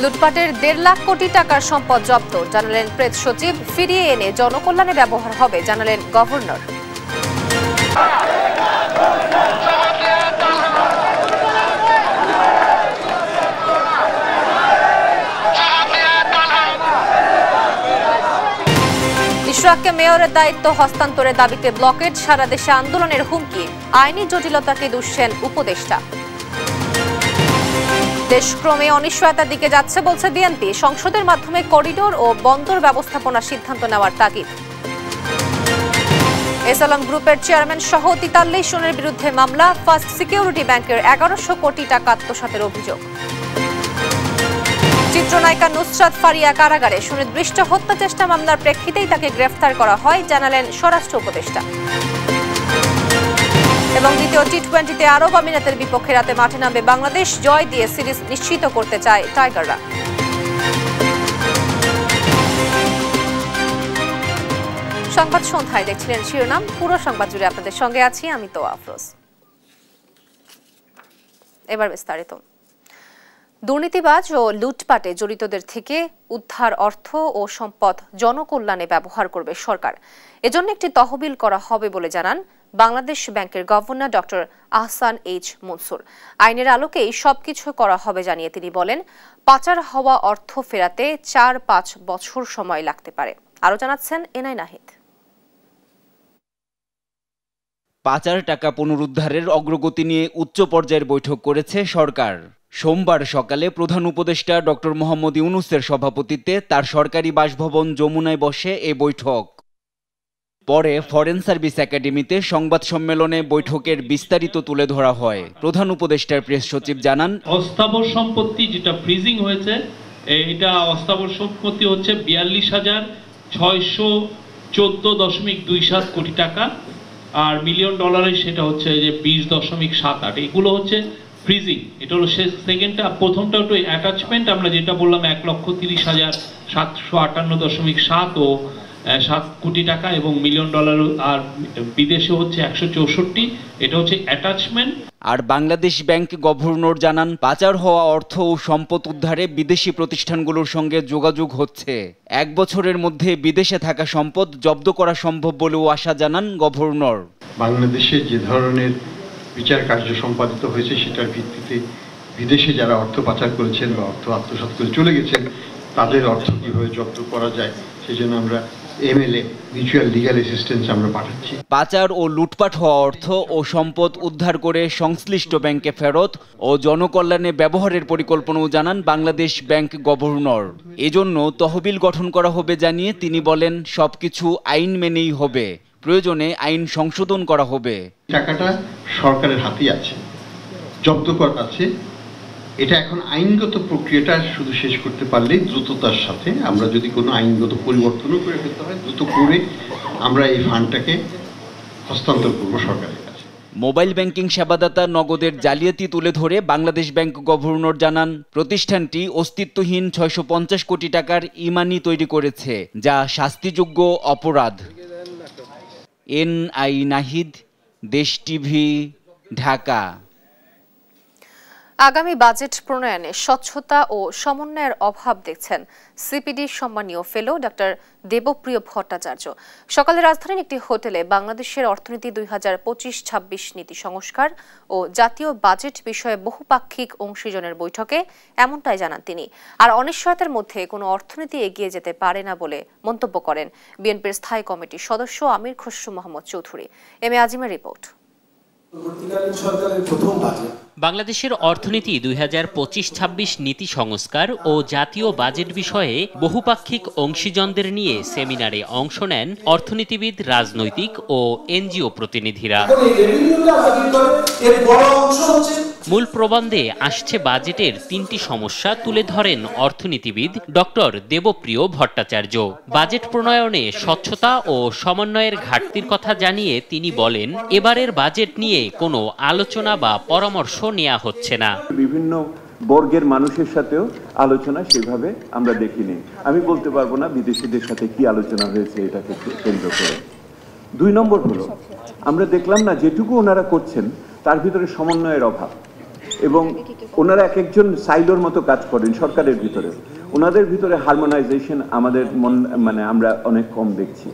লুটপাটের 1.5 লাখ কোটি টাকার সম্পদ জব্দ, জানালেন প্রেস সচিব। ফিরিয়ে এনে জনকল্যাণে ব্যবহার হবে, জানালেন গভর্নর। ইশরাককে মেয়রের দায়িত্ব হস্তান্তরের দাবিতে ব্লকেট, সারা দেশে আন্দোলনের হুমকি। আইনি জটিলতাকে দুষছেন উপদেষ্টা। দেশ ক্রমে অনিশ্চয়তার দিকে যাচ্ছে বলছে বিএনপি। সংসদের মাধ্যমে করিডোর ও বন্দর ব্যবস্থাপনার সিদ্ধান্ত নেওয়ার তাগিদ। এসএলএম গ্রুপের চেয়ারম্যান সহ 43 জনের বিরুদ্ধে মামলা। ফার্স্ট সিকিউরিটি ব্যাংকের 1100 কোটি টাকা আত্মসাতের অভিযোগ। চিত্রনায়িকা নুসরাত ফারিয়া কারাগারে, সুনির্দিষ্ট হত্যা চেষ্টা মামলার প্রেক্ষিতেই তাকে গ্রেফতার করা হয়, জানালেন স্বরাষ্ট্র উপদেষ্টা। এবং দ্বিতীয় টি-20তে আরব আমিরাতের বিপক্ষে রাতে মাঠে নামবে বাংলাদেশ। জয় দিয়ে সিরিজ নিশ্চিত করতে চায় টাইগাররা। সংবাদ সন্ধ্যায় দেখছিলেন শিরোনাম। পুরো সংবাদ জুড়ে আপনাদের সঙ্গে আছি আমি তো আফরোজ। এবার বিস্তারিত। দুর্নীতিবাজ ও লুটপাটে জড়িতদের থেকে উদ্ধার অর্থ ও সম্পদ জনকল্যাণে ব্যবহার করবে সরকার। এজন্য একটি তহবিল করা হবে বলে জানান বাংলাদেশ ব্যাংকের governor doctor Ahsan H Mansur. আইনের আলোকেই সবকিছু করা হবে জানিয়ে তিনি বলেন, পাচার হওয়া অর্থ ফেরাতে 4-5 বছর সময় লাগতে পারে। আরও জানাচ্ছেন এনআই নাহিদ। পাচার টাকা পুনরুদ্ধারের অগ্রগতি নিয়ে উচ্চ পর্যায়ের বৈঠক করেছে সরকার। সোমবার সকালে প্রধান উপদেষ্টা ডক্টর মোহাম্মদ ইউনূসের সভাপতিত্বে তার সরকারি বাসভবন যমুনায় বসে এ বৈঠক। পরে ফরেন সার্ভিস একাডেমিতে সংবাদ সম্মেলনে বৈঠকের বিস্তারিত তুলে ধরা হয়। প্রধান উপদেষ্টার প্রেস সচিব জানান, অস্থাবর সম্পত্তি যেটা ফ্রিজিং হয়েছে, এটা অস্থাবর সম্পত্তি হচ্ছে 42,614.27 কোটি টাকা, আর মিলিয়ন ডলারের সেটা হচ্ছে যে 20.78। এগুলো হচ্ছে ফ্রিজিং। এটা হলো সেকেন্ডটা। প্রথমটা হলো অ্যাটাচমেন্ট, আমরা যেটা বললাম 1,30,758.7 ও 7 কোটি টাকা এবং মিলিয়ন ডলার, আর বিদেশে হচ্ছে 164। এটা হচ্ছে অ্যাটাচমেন্ট। আর বাংলাদেশ ব্যাংক গভর্নর জানান, পাচার হওয়া অর্থ ও সম্পদ উদ্ধারে বিদেশি প্রতিষ্ঠানগুলোর সঙ্গে যোগাযোগ হচ্ছে। 1 বছরের মধ্যে বিদেশে থাকা সম্পদ জব্দ করা সম্ভব বলেও আশা জানান গভর্নর। বাংলাদেশে যে ধরনের বিচার কার্য সম্পাদিত হয়েছে সেটার ভিত্তিতে বিদেশে যারা অর্থ পাচার করেছেন বা অর্থ আত্মসাৎ করে চলে গেছেন তাদের অর্থ কীভাবে জব্দ করা যায় সেই জন্য আমরা MLA মিউচুয়াল লিগ্যাল অ্যাসিস্ট্যান্স আমরা পাঠাচ্ছি। পাচার ও লুটপাট হওয়া অর্থ ও সম্পদ উদ্ধার করে সংশ্লিষ্ট ব্যাংকে ফেরত ও জনকল্যাণে ব্যবহারের পরিকল্পনাও জানান বাংলাদেশ ব্যাংক গভর্নর। এজন্য তহবিল গঠন করা হবে জানিয়ে তিনি বলেন, সবকিছু আইন মেনেই হবে, প্রয়োজনে আইন সংশোধন করা হবে। টাকাটা সরকারের হাতেই আছে, জব্দ করা আছে। এটা এখন আইনগত প্রক্রিয়াটা শুধু শেষ করতে পারলেই দ্রুততার সাথে, আমরা যদি কোনো আইনগত পরিবর্তনও করে ফেলতে হয় দ্রুত করে আমরা এই ফান্ডটাকে হস্তান্তর করব সরকারের কাছে। মোবাইল ব্যাংকিং সেবাদাতা নগদের জালিয়াতি তুলে ধরে বাংলাদেশ ব্যাংক গভর্নর জানান, প্রতিষ্ঠানটি অস্তিত্বহীন 650 কোটি টাকার ই-মানি তৈরি করেছে, যা শাস্তিযোগ্য অপরাধ। এনআই নাহিদ, দেশ টিভি, ঢাকা। আগামী বাজেট প্রণয়নে স্বচ্ছতা ও সমন্বয়ের অভাব দেখছেন সিপিডি সম্মানীয় ফেলো ডক্টর দেবপ্রিয় ভট্টাচার্য। সকালে রাজধানীর একটি হোটেলে বাংলাদেশের অর্থনীতি 2025-26 নীতি সংস্কার ও জাতীয় বাজেট বিষয়ে বহুপাক্ষিক অংশীজনের বৈঠকে এমনটাই জানান তিনি। আর অনিশ্চয়তার মধ্যে কোনো অর্থনীতি এগিয়ে যেতে পারে না বলে মন্তব্য করেন বিএনপির স্থায়ী কমিটির সদস্য আমির Khasru Mohammad Chowdhury. M A আজিমের report. বাংলাদেশের অর্থনীতি 2025-26 নীতি সংস্কার ও জাতীয় বাজেট বিষয়ে বহুপাক্ষিক অংশীজনদের নিয়ে সেমিনারে অংশ নেন অর্থনীতিবিদ, রাজনৈতিক ও এনজিও প্রতিনিধিরা। মূল প্রবন্ধে আসছে বাজেটের 3টি সমস্যা তুলে ধরেন অর্থনীতিবিদ ডক্টর দেবপ্রিয় ভট্টাচার্য। বাজেট প্রণয়নে স্বচ্ছতা ও সমন্বয়ের ঘাটতির কথা জানিয়ে তিনি বলেন, এবারের বাজেট নিয়ে কোনো আলোচনা বা পরামর্শ নেওয়া হচ্ছে না। বিভিন্ন বর্গের মানুষের সাথেও আলোচনা সেভাবে আমরা দেখিনি। আমি বলতে পারবো না বিদেশিদের সাথে কি আলোচনা হয়েছে এটাকে কেন্দ্র করে। 2 নম্বর হলো, আমরা দেখলাম না যেটুকু ওনারা করছেন তার ভিতরে সমন্বয়ের অভাব। এবং ওনারা এক একজন সাইলোর মতো কাজ করেন সরকারের ভিতরে। ওনাদের ভিতরে হারমোনাইজেশন আমাদের আমরা অনেক কম দেখছি।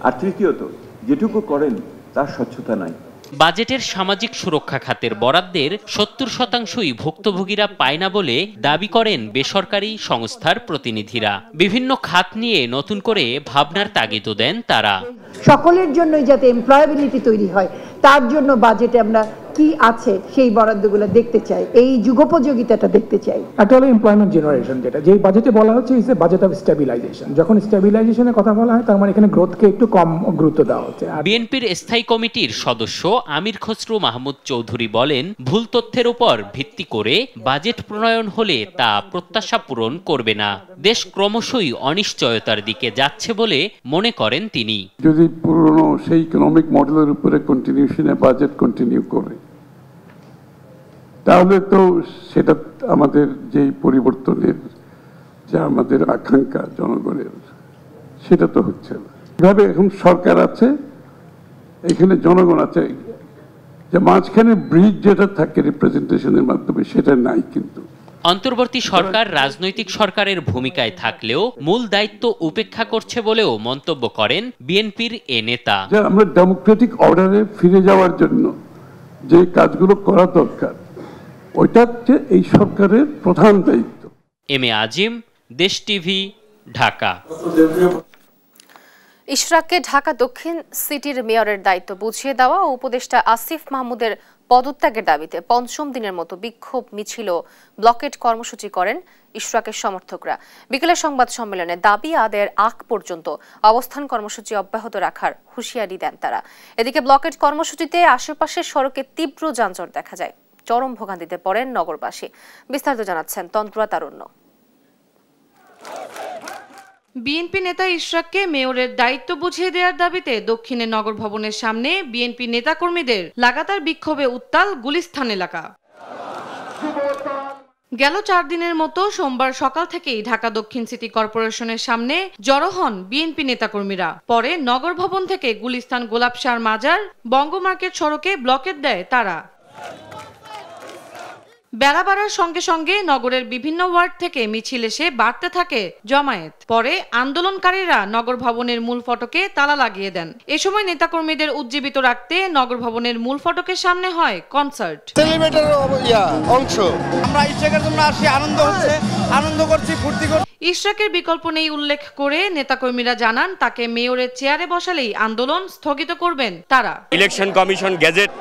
আর তৃতীয়ত, যেটুকু করেন তার স্বচ্ছতা নাই। বাজেটের সামাজিক সুরক্ষা খাতের বরাদ্দের 70% ভুক্তভোগীরা পায় না বলে দাবি করেন বেসরকারি সংস্থার প্রতিনিধিরা। বিভিন্ন খাত নিয়ে নতুন করে ভাবনার তাগিদও দেন তারা। সকলের জন্যই যাতে এমপ্লয়াবিলিটি তৈরি হয় তার জন্য বাজেটে আমরা কি আছে সেই বরাদ্দগুলো দেখতে চাই, এই যুগোপযোগিতাটা দেখতে চাই। একটা হলো এমপ্লয়মেন্ট জেনারেশন, যেটা যেই বাজেটে বলা হচ্ছে is a budget of stabilisation. যখন স্টেবিলাইজেশনের কথা বলা হয় তার মানে এখানে গ্রোথকে একটু কম গুরুত্ব দেওয়া হচ্ছে। বিএনপির স্থায়ী কমিটির সদস্য আমির খসরু মাহমুদ চৌধুরী বলেন, ভুল তথ্যের উপর ভিত্তি করে বাজেট প্রণয়ন হলে তা প্রত্যাশা পূরণ করবে না। দেশ ক্রমশই অনিশ্চয়তার দিকে যাচ্ছে বলে মনে করেন তিনি। যদি পুরনো সেই ইকোনমিক মডেলের উপরে কন্টিনিউশনে বাজেট কন্টিনিউ করে, তাহলে তো সেটা আমাদের যেই পরিবর্তনের যে আমাদের আকাঙ্ক্ষা জনগণের, সেটা তো হচ্ছে না। এভাবে এখন সরকার আছে, এখানে জনগণ আছে, যে মাঝখানে ব্রিজ যেটা থাকে রিপ্রেজেন্টেশনের মাধ্যমে, সেটা নাই। কিন্তু অন্তর্বর্তী সরকার রাজনৈতিক সরকারের ভূমিকায় থাকলেও মূল দায়িত্ব উপেক্ষা করছে বলেও মন্তব্য করেন বিএনপির এ নেতা। আমরা ডেমোক্রেটিক অর্ডারে ফিরে যাওয়ার জন্য যে কাজগুলো করা দরকার, ওইটা হচ্ছে এই সরকারের প্রধান দায়িত্ব। এম এ আজিম, দেশ টিভি, ঢাকা। ইশরাককে ঢাকা দক্ষিণ সিটির মেয়রের দায়িত্ব বুঝিয়ে দেওয়া ও উপদেষ্টা আসিফ মাহমুদের পদত্যাগের দাবিতে পঞ্চম দিনের মতো বিক্ষোভ মিছিল ও ব্লকেট কর্মসূচি করেন ইশরাকের সমর্থকরা। বিকেলে সংবাদ সম্মেলনে দাবি আদায়ের আগ পর্যন্ত অবস্থান কর্মসূচি অব্যাহত রাখার হুঁশিয়ারি দেন তারা। এদিকে ব্লকেট কর্মসূচিতে আশেপাশের সড়কে তীব্র যানজট দেখা যায়। চরম ভোগান্তিতে পড়েন নগরবাসী। বিস্তারিত জানাচ্ছেন তন্ত্রা তারুণ্য। বিএনপি নেতা ইশরাককে মেয়রের দায়িত্ব বুঝিয়ে দেওয়ার দাবিতে দক্ষিণে নগর ভবনের সামনে বিএনপি নেতাকর্মীদের লাগাতার বিক্ষোভে উত্তাল গুলিস্তান এলাকা। গেল 4 দিনের মতো সোমবার সকাল থেকেই ঢাকা দক্ষিণ সিটি কর্পোরেশনের সামনে জড়ো হন বিএনপি নেতাকর্মীরা। পরে নগর ভবন থেকে গুলিস্তান গোলাপশাহ মাজার বঙ্গ মার্কেট সড়কে ব্লকেট দেয় তারা। বেলা বাড়ার সঙ্গে সঙ্গে নগরের বিভিন্ন ওয়ার্ড থেকে মিছিল এসে বাড়তে থাকে জমায়েত। পরে আন্দোলনকারীরা নগর ভবনের মূল ফটকে তালা লাগিয়ে দেন। এ সময় নেতাকর্মীদের উজ্জীবিত রাখতে নগর ভবনের মূল ফটকের সামনে হয় কনসার্ট। অংশ আমরা ইশরাকের জন্য আসি, আনন্দ করছি, ফুর্তি করছি। ইশরাকের বিকল্প নেই উল্লেখ করে নেতাকর্মীরা জানান, তাকে মেয়রের চেয়ারে বসালেই আন্দোলন স্থগিত করবেন তারা। ইলেকশন কমিশন গেজেট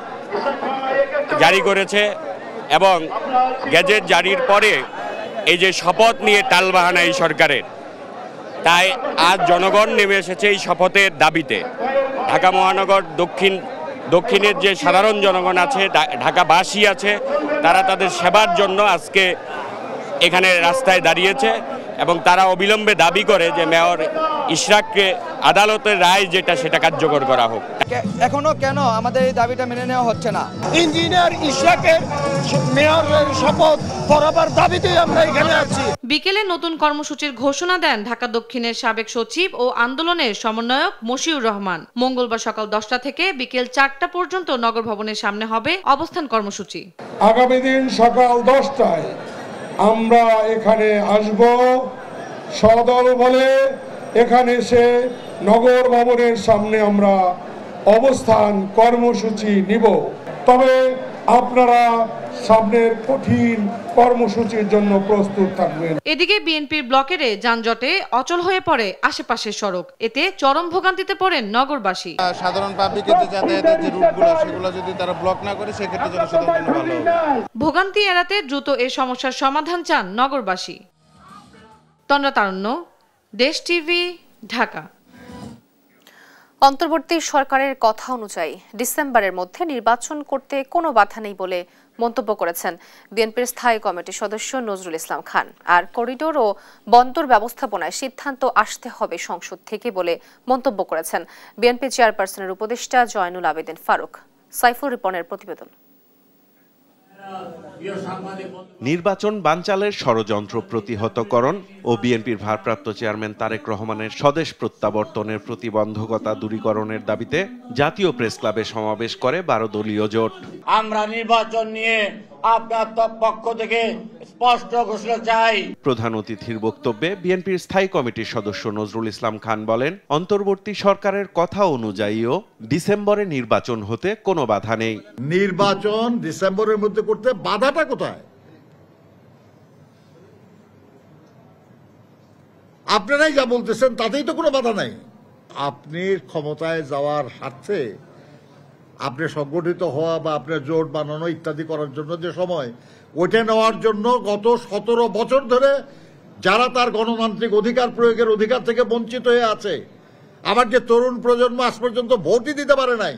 জারি করেছে এবং গেজেট জারির পরে এই যে শপথ নিয়ে টালবাহানা এই সরকারের, তাই আজ জনগণ নেমে এসেছে এই শপথের দাবিতে। ঢাকা মহানগর দক্ষিণের যে সাধারণ জনগণ আছে, ঢাকাবাসী আছে, তারা তাদের সেবার জন্য আজকে এখানে রাস্তায় দাঁড়িয়েছে এবং তারা অবিলম্বে দাবি করে যে মেয়র ইশরাককে আদালতের রায় যেটা সেটা কার্যকর করা হোক। এখনো কেন আমাদের এই দাবিটা মেনে নেওয়া হচ্ছে না? ইঞ্জিনিয়ার ইশরাকের মেয়রের শপথ পড়াবার দাবিতে আমরা এখানে আছি। বিকেলে নতুন কর্মসূচির ঘোষণা দেন ঢাকা দক্ষিণের সাবেক সচিব ও আন্দোলনের সমন্বয়ক মশিউর রহমান। মঙ্গলবার সকাল 10টা থেকে বিকেল 4টা পর্যন্ত নগর ভবনের সামনে হবে অবস্থান কর্মসূচি। আগামী দিন সকাল 10টায় আমরা এখানে আসব সদল বলে। এখানে এসে নগর ভবনের সামনে আমরা অবস্থান কর্মসূচি নিব। তবে আপনারা সামনের কঠিন কর্মসূচির জন্য প্রস্তুত থাকবেন। এদিকে বিএনপির ব্লকেরে যানজটে অচল হয়ে পড়ে আশেপাশের সড়ক। এতে চরম ভোগান্তিতে পড়েন নগরবাসী। সাধারণ পাবলিকের যে যাতায়াতের যে রুটগুলো, সেগুলো যদি তারা ব্লক না করে সেক্ষেত্রে জনসাধারণের জন্য ভালো হবে। ভোগান্তি এড়াতে দ্রুত এই সমস্যার সমাধান চান নগরবাসী। তন্দ্রা তারুণ্য, দেশ টিভি, ঢাকা। অন্তর্বর্তী সরকারের কথা অনুযায়ী ডিসেম্বরের মধ্যে নির্বাচন করতে কোনো বাধা নেই বলে মন্তব্য করেছেন বিএনপির স্থায়ী কমিটির সদস্য নজরুল ইসলাম খান। আর করিডোর ও বন্দর ব্যবস্থাপনায় সিদ্ধান্ত আসতে হবে সংসদ থেকে বলে মন্তব্য করেছেন বিএনপি চেয়ারপারসনের উপদেষ্টা জয়নুল আবেদিন ফারুক। সাইফুল রিপনের প্রতিবেদন। নির্বাচন বানচালের ষড়যন্ত্র প্রতিহতকরণ ও বিএনপির ভারপ্রাপ্ত চেয়ারম্যান তারেক রহমানের স্বদেশ প্রত্যাবর্তনের প্রতিবন্ধকতা দূরীকরণের দাবিতে জাতীয় প্রেস ক্লাবে সমাবেশ করে 12 দলীয় জোট। আমরা নির্বাচন নিয়ে আপনার পক্ষ থেকে স্পষ্ট ঘোষণা চাই। প্রধান অতিথির বক্তব্যে বিএনপির স্থায়ী কমিটির সদস্য নজরুল ইসলাম খান বলেন, অন্তর্বর্তী সরকারের কথা অনুযায়ীও ডিসেম্বরে নির্বাচন হতে কোনো বাধা নেই। নির্বাচন ডিসেম্বরের মধ্যে করতে বাধাটা কোথায়? আপনারাই যা বলতেছেন তাতেই তো কোনো বাধা নাই। আপনি ক্ষমতায় যাওয়ার স্বার্থে আপনি সংগঠিত হওয়া বা আপনার জোট বানানো ইত্যাদি করার জন্য যে সময়, ওইটা নেওয়ার জন্য গত 17 বছর ধরে যারা তার গণতান্ত্রিক অধিকার প্রয়োগের অধিকার থেকে বঞ্চিত হয়ে আছে, আবার যে তরুণ প্রজন্ম আজ পর্যন্ত ভোটই দিতে পারে নাই,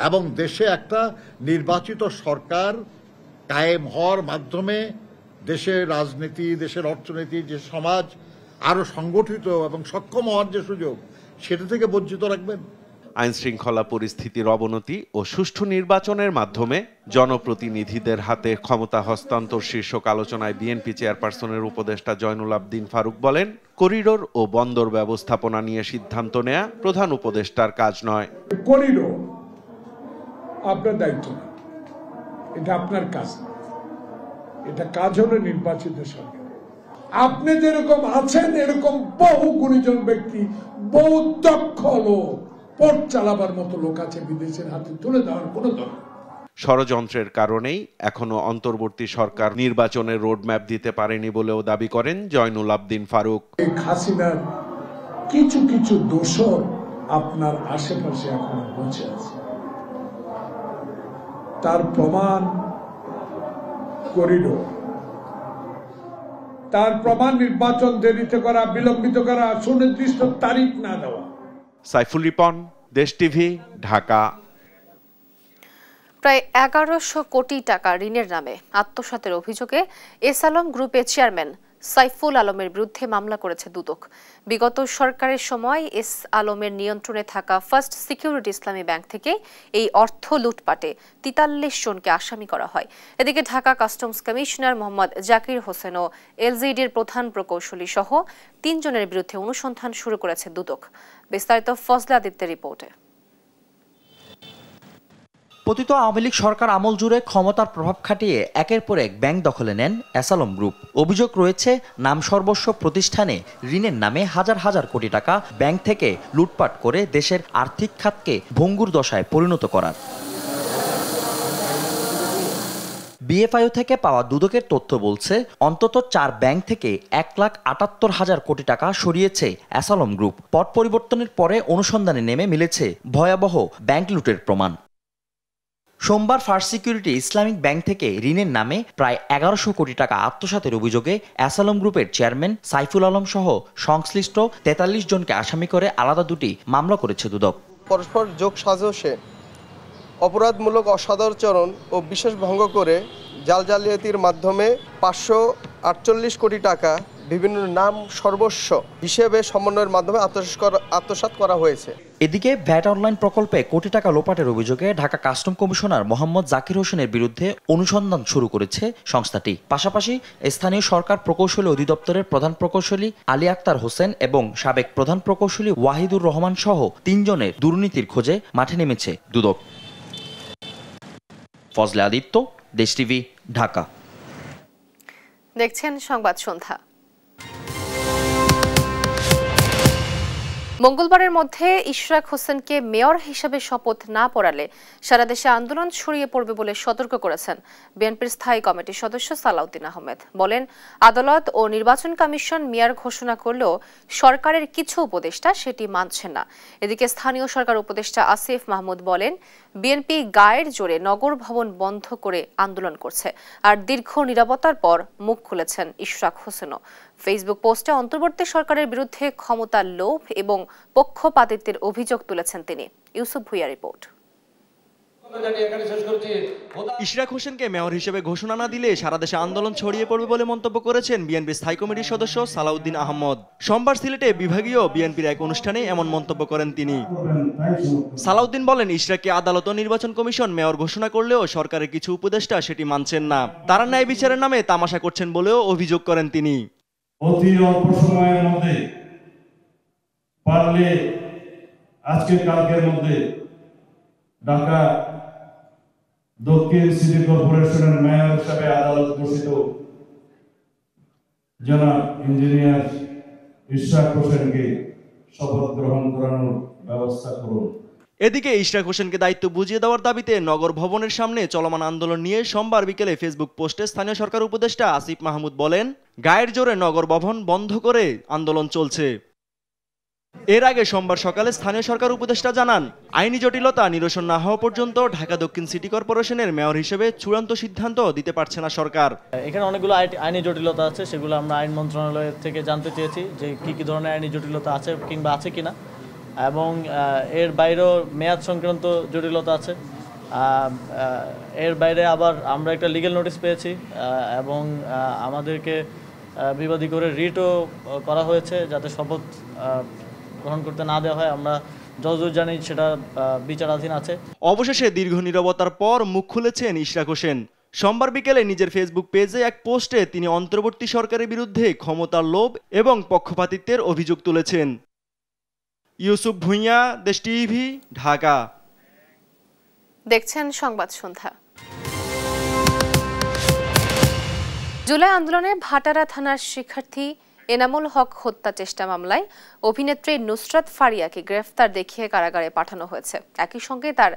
এবং দেশে একটা নির্বাচিত সরকার কায়েম হওয়ার মাধ্যমে দেশের রাজনীতি, দেশের অর্থনীতি, যে সমাজ আরো সংগঠিত এবং সক্ষম হওয়ার যে সুযোগ, সেটা থেকে বঞ্চিত রাখবেন? আইন শৃঙ্খলা পরিস্থিতির অবনতি ও সুষ্ঠু নির্বাচনের মাধ্যমে জনপ্রতিনিধিদের হাতে ক্ষমতা হস্তান্তর শীর্ষক আলোচনায় বিএনপি চেয়ারপারসনের উপদেষ্টা জয়নুল আবদিন ফারুক বলেন, করিডোর ও বন্দর ব্যবস্থাপনা নিয়ে সিদ্ধান্ত নেয়া প্রধান উপদেষ্টার কাজ নয়। করিডোর আপনার দায়িত্ব না, এটা আপনার কাজ না, এটা কাজ হলো নির্বাচিত সরকার। আপনি যেরকম আছেন এরকম বহু গুণীজন ব্যক্তি, বহু দক্ষ লোক, পথ চালাবার মতো লোক আছে, বিদেশের হাতে তুলে দেওয়ার কোনো দরকার। ষড়যন্ত্রের কারণেই এখনো অন্তর্বর্তী সরকার নির্বাচনের রোডম্যাপ দিতে পারেনি বলেও দাবি করেন জয়নুল আবদিন ফারুক। হাসিনার কিছু কিছু দোষর আপনার আশেপাশে এখনো বসে আছে, তার প্রমাণ করিডোর, তার প্রমাণ নির্বাচন দেরিতে করা, বিলম্বিত করা, সুনির্দিষ্ট তারিখ না দেওয়া। সাইফুল রিপন, দেশ টিভি, ঢাকা। প্রায় 1100 কোটি টাকা ঋণের নামে আত্মসাতের অভিযোগে এস আলম গ্রুপের চেয়ারম্যান সাইফুল আলমের বিরুদ্ধে মামলা করেছে দুদক। বিগত সরকারের সময় এস আলমের নিয়ন্ত্রণে থাকা ফার্স্ট সিকিউরিটি ইসলামী ব্যাংক থেকে এই অর্থ লুটপাটে 43 জনকে আসামি করা হয়। এদিকে ঢাকা কাস্টমস কমিশনার মোহাম্মদ জাকির হোসেন ও এলজিডির প্রধান প্রকৌশলী সহ 3 জনের বিরুদ্ধে অনুসন্ধান শুরু করেছে দুদক। বিস্তারিত ফজলে আদিত্যের রিপোর্টে। পতিত আওয়ামী লীগ সরকার আমল জুড়ে ক্ষমতার প্রভাব খাটিয়ে একের পর এক ব্যাংক দখলে নেন এস আলম গ্রুপ। অভিযোগ রয়েছে নাম সর্বস্ব প্রতিষ্ঠানে ঋণের নামে হাজার হাজার কোটি টাকা ব্যাংক থেকে লুটপাট করে দেশের আর্থিক খাতকে ভঙ্গুর দশায় পরিণত করার। বিএফআইও থেকে পাওয়া দুদকের তথ্য বলছে, অন্তত 4 ব্যাংক থেকে 1,78,000 কোটি টাকা সরিয়েছে এস আলম গ্রুপ। পট পরিবর্তনের পরে অনুসন্ধানে নেমে মিলেছে ভয়াবহ ব্যাংক লুটের প্রমাণ। সোমবার ফার্স্ট সিকিউরিটি ইসলামিক ব্যাংক থেকে ঋণের নামে প্রায় 1100 কোটি টাকা আত্মসাতের অভিযোগে এস আলম গ্রুপের চেয়ারম্যান সাইফুল আলম সহ সংশ্লিষ্ট 43 জনকে আসামি করে আলাদা 2টি মামলা করেছে দুদক। পরস্পর যোগ সাজসে অপরাধমূলক অসদাচরণ ও বিশ্বাস ভঙ্গ করে জালিয়াতির মাধ্যমে 548 কোটি টাকা বিভিন্ন নাম সর্বস্ব হিসেবে সমন্বয়ের মাধ্যমে আত্মসাৎ করা হয়েছে। এদিকে ভ্যাট অনলাইন প্রকল্পে কোটি টাকা লোপাটের অভিযোগে ঢাকা কাস্টম কমিশনার মোহাম্মদ জাকির হোসেনের বিরুদ্ধে অনুসন্ধান শুরু করেছে সংস্থাটি। পাশাপাশি স্থানীয় সরকার প্রকৌশলী অধিদপ্তরের প্রধান প্রকৌশলী আলী আক্তার হোসেন এবং সাবেক প্রধান প্রকৌশলী ওয়াহিদুর রহমান সহ 3 জনের দুর্নীতির খোঁজে মাঠে নেমেছে দুদক। ফজলে আদিত্য, দেশ টিভি, ঢাকা। দেখছেন সংবাদ সন্ধ্যা। মঙ্গলবারের মধ্যে ইশরাক হোসেনকে মেয়র হিসেবে শপথ না পড়ালে সারা দেশে আন্দোলন ছড়িয়ে পড়বে বলে সতর্ক করেছেন বিএনপির স্থায়ী কমিটির সদস্য সালাউদ্দিন আহমেদ। বলেন, আদালত ও নির্বাচন কমিশন মেয়র ঘোষণা করলেও সরকারের কিছু উপদেষ্টা সেটি মানছেন না। এদিকে স্থানীয় সরকার উপদেষ্টা আসিফ মাহমুদ বলেন, বিএনপি গায়ের জোরে নগর ভবন বন্ধ করে আন্দোলন করছে। আর দীর্ঘ নীরবতার পর মুখ খুলেছেন ইশরাক হোসেনও। ফেসবুক পোস্টে অন্তর্বর্তী সরকারের বিরুদ্ধে ক্ষমতার লোভ এবং পক্ষপাতিত্বের অভিযোগ তুলেছেন তিনি। ইউসুফ ভুইয়া রিপোর্ট। ইশরাক হোসেনকে মেয়র হিসেবে ঘোষণা না দিলে সারা দেশে আন্দোলন ছড়িয়ে পড়বে বলে মন্তব্য করেছেন বিএনপির স্থায়ী কমিটির সদস্য সালাউদ্দিন আহমদ। সোমবার সিলেটে বিভাগীয় বিএনপির এক অনুষ্ঠানে এমন মন্তব্য করেন তিনি। সালাউদ্দিন বলেন, ইশরাককে আদালত ও নির্বাচন কমিশন মেয়র ঘোষণা করলেও সরকারের কিছু উপদেষ্টা সেটি মানছেন না। তারা ন্যায় বিচারের নামে তামাশা করছেন বলেও অভিযোগ করেন তিনি। অতি অল্প সময়ের মধ্যে পারলে আজকে কালকের মধ্যে ঢাকা দক্ষিণ সিটি কর্পোরেশনের মেয়র হিসাবে আদালত ঘোষিত জনাব ইঞ্জিনিয়ার ইশরাক হোসেনকে শপথ গ্রহণ করানোর ব্যবস্থা করুন। এদিকে ইশরাক হোসেনকে দায়িত্ব বুঝিয়ে দেওয়ার দাবিতে নগর ভবনের সামনে চলমান আন্দোলন নিয়ে সোমবার বিকেলে ফেসবুক পোস্টে স্থানীয় সরকার উপদেষ্টা আসিফ মাহমুদ বলেন, গায়ের জোরে নগর ভবন বন্ধ করে আন্দোলন চলছে। এর আগে সোমবার সকালে স্থানীয় সরকার উপদেষ্টা জানান, আইনি জটিলতা নিরসন না হওয়া পর্যন্ত ঢাকা দক্ষিণ সিটি কর্পোরেশনের মেয়র হিসেবে চূড়ান্ত সিদ্ধান্ত দিতে পারছে না সরকার। এখানে অনেকগুলো আইনি জটিলতা আছে, সেগুলো আমরা আইন মন্ত্রণালয় থেকে জানতে চেয়েছি যে কি ধরনের আইনি জটিলতা আছে কিংবা আছে কিনা, এবং এর বাইরেও মেয়াদ সংক্রান্ত জটিলতা আছে। এর বাইরে আবার আমরা একটা লিগ্যাল নোটিশ পেয়েছি এবং আমাদেরকে বিবাদী করে রিটও করা হয়েছে যাতে শপথ গ্রহণ করতে না দেওয়া হয়। আমরা যতদূর জানি সেটা বিচারাধীন আছে। অবশেষে দীর্ঘ নীরবতার পর মুখ খুলেছেন ইশরাক হোসেন। সোমবার বিকেলে নিজের ফেসবুক পেজে এক পোস্টে তিনি অন্তর্বর্তী সরকারের বিরুদ্ধে ক্ষমতার লোভ এবং পক্ষপাতিত্বের অভিযোগ তুলেছেন। ইউসুফ ভুঁইয়া, দেশ টিভি, ঢাকা। দেখছেন সংবাদ সন্ধ্যা। জুলাই আন্দোলনে ভাটারা থানার শিক্ষার্থী এনামুল হক হত্যা চেষ্টা মামলায় অভিনেত্রী নুসরাত ফারিয়াকে গ্রেফতার দেখিয়ে কারাগারে পাঠানো হয়েছে। একই সঙ্গে তার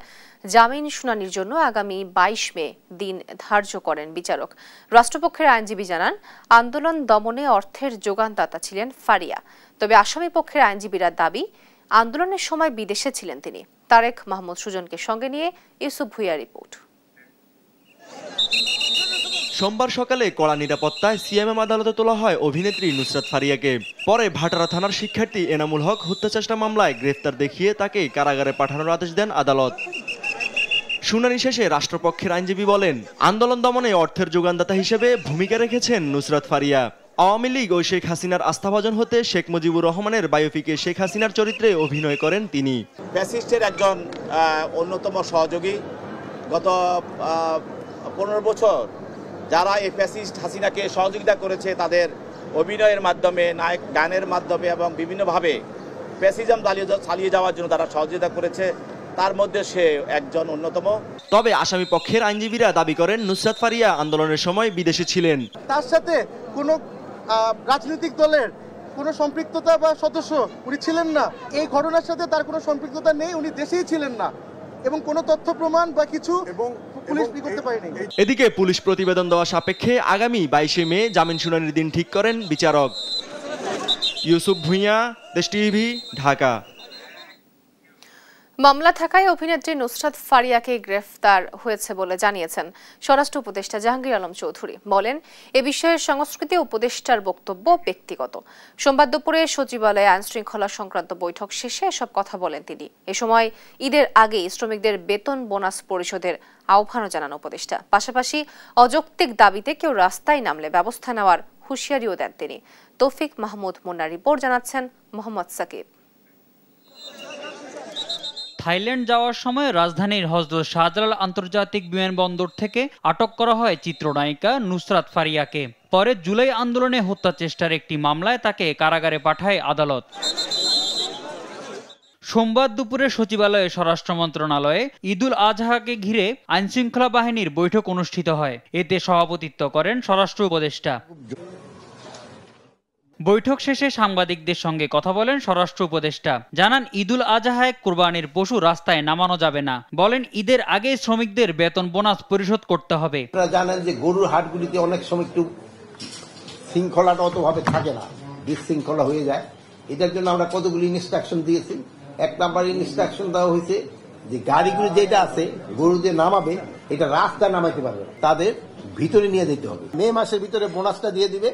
জামিন শুনানির জন্য আগামী 22 মে দিন ধার্য করেন বিচারক। রাষ্ট্রপক্ষের আইনজীবী জানান, আন্দোলন দমনে অর্থের যোগানদাতা ছিলেন ফারিয়া। তবে আসামি পক্ষের আইনজীবীরা দাবি, আন্দোলনের সময় বিদেশে ছিলেন তিনি। তারেক মাহমুদ সুজনকে সঙ্গে নিয়ে ইউসুফ ভুঁইয়া রিপোর্ট। সোমবার সকালে কড়া নিরাপত্তায় সিএমএম আদালতে তোলা হয় অভিনেত্রী নুসরাত ফারিয়াকে। পরে ভাটারা থানার শিক্ষার্থী এনামুল হক হত্যা চেষ্টা মামলায় গ্রেফতার দেখিয়ে তাকে কারাগারে পাঠানোর আদেশ দেন আদালত। শুনানি শেষে রাষ্ট্রপক্ষের আইনজীবী বলেন, আন্দোলন দমনে অর্থের যোগানদাতা হিসেবে ভূমিকা রেখেছেন নুসরাত ফারিয়া। আওয়ামী লীগ ও শেখ হাসিনার আস্থাভাজন হতে শেখ মুজিবুর রহমানের বায়োপিকে শেখ হাসিনার চরিত্রে অভিনয় করেন তিনি। ফ্যাসিস্টের একজন অন্যতম সহযোগী। গত 15 বছর যারা এই ফ্যাসিস্ট হাসিনাকে সহযোগিতা করেছে, তাদের অভিনয়ের মাধ্যমে, নায়ক গানের মাধ্যমে এবং বিভিন্নভাবে ফ্যাসিজম চালিয়ে যাওয়ার জন্য তারা সহযোগিতা করেছে, তার মধ্যে সে একজন অন্যতম। তবে আসামি পক্ষের আইনজীবীরা দাবি করেন, নুসরাত ফারিয়া আন্দোলনের সময় বিদেশে ছিলেন। তার সাথে কোনো রাজনৈতিক দলের কোনো সম্পৃক্ততা বা সদস্য উনি ছিলেন না। এই ঘটনার সাথে তার কোনো সম্পৃক্ততা নেই, উনি দেশেই ছিলেন না এবং কোনো তথ্য প্রমাণ বা কিছু পুলিশ করতে পারেনি। এদিকে পুলিশ প্রতিবেদন দেওয়া সাপেক্ষে আগামী 22 মে জামিন শুনানির দিন ঠিক করেন বিচারক। ইউসুফ ভুঁইয়া, দেশ টিভি, ঢাকা। মামলা থাকায় অভিনেত্রী নুসরাত ফারিয়াকে গ্রেফতার হয়েছে বলে জানিয়েছেন স্বরাষ্ট্র উপদেষ্টা জাহাঙ্গীর আলম চৌধুরী। বলেন, এ বিষয়ে সংস্কৃতি উপদেষ্টার বক্তব্য ব্যক্তিগত। সোমবার দুপুরে সচিবালয়ে আইন শৃঙ্খলা সংক্রান্ত বৈঠক শেষে এসব কথা বলেন তিনি। এ সময় ঈদের আগে শ্রমিকদের বেতন বোনাস পরিশোধের আহ্বানও জানান উপদেষ্টা। পাশাপাশি অযৌক্তিক দাবিতে কেউ রাস্তায় নামলে ব্যবস্থা নেওয়ার হুঁশিয়ারিও দেন তিনি। তৌফিক মাহমুদ মুন্নার রিপোর্ট, জানাচ্ছেন মোহাম্মদ সাকিব। থাইল্যান্ড যাওয়ার সময় রাজধানীর হযরত শাহজালাল আন্তর্জাতিক বিমানবন্দর থেকে আটক করা হয় চিত্রনায়িকা নুসরাত ফারিয়াকে। পরে জুলাই আন্দোলনে হত্যা চেষ্টার একটি মামলায় তাকে কারাগারে পাঠায় আদালত। সোমবার দুপুরে সচিবালয়ে স্বরাষ্ট্র মন্ত্রণালয়ে ঈদুল আজহাকে ঘিরে আইনশৃঙ্খলা বাহিনীর বৈঠক অনুষ্ঠিত হয়। এতে সভাপতিত্ব করেন স্বরাষ্ট্র উপদেষ্টা। বৈঠক শেষে সাংবাদিকদের সঙ্গে কথা বলেন স্বরাষ্ট্র উপদেষ্টা। জানান, ঈদুল আজহায় কুরবানির পশু রাস্তায় নামানো যাবে না। বলেন, ঈদের আগে শ্রমিকদের বেতন বোনাস পরিশোধ করতে হবে। আপনারা জানেন যে গরুর হাটগুলিতে অনেক সময় একটু শৃঙ্খলাটা অতভাবে থাকে না, বিশৃঙ্খলা হয়ে যায়। এটার জন্য আমরা কতগুলি ইনস্ট্রাকশন দিয়েছি। 1 নাম্বার ইনস্ট্রাকশন দেওয়া হয়েছে যে গাড়িগুলি যেটা আছে গরুদের নামাবে, এটা রাস্তা নামাইতে পারবে, তাদের ভিতরে নিয়ে যেতে হবে। মে মাসের ভিতরে বোনাসটা দিয়ে দিবে,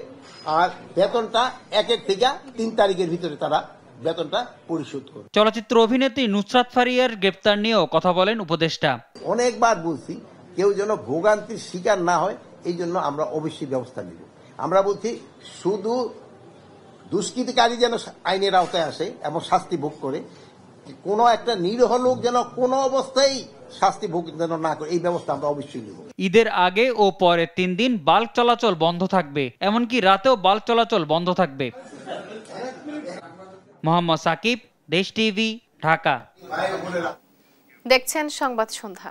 আর বেতনটা 1 থেকে 3 তারিখের ভিতরে তারা বেতনটা পরিশোধ করবে। চলচ্চিত্র অভিনেত্রী নুসরাত ফারিয়ার গ্রেপ্তার নিয়েও কথা বলেন উপদেষ্টা। অনেকবার বলছি, কেউ যেন ভোগান্তির শিকার না হয়, এই জন্য আমরা অবশ্যই ব্যবস্থা নিব। আমরা বলছি, শুধু দুষ্কৃতিকারী যেন আইনের আওতায় আসে এবং শাস্তি ভোগ করে, কোনো একটা নিরীহ লোক যেন কোনো অবস্থায় শাস্তি ভোগ যেন না করে, এই ব্যবস্থা আমরা অবশ্যই নেব। ঈদের আগে ও পরে 3 দিন বাল্ক চলাচল বন্ধ থাকবে, এমনকি রাতেও বাল্ক চলাচল বন্ধ থাকবে। মোহাম্মদ সাকিব, দেশ টিভি, ঢাকা। দেখছেন সংবাদ সন্ধ্যা।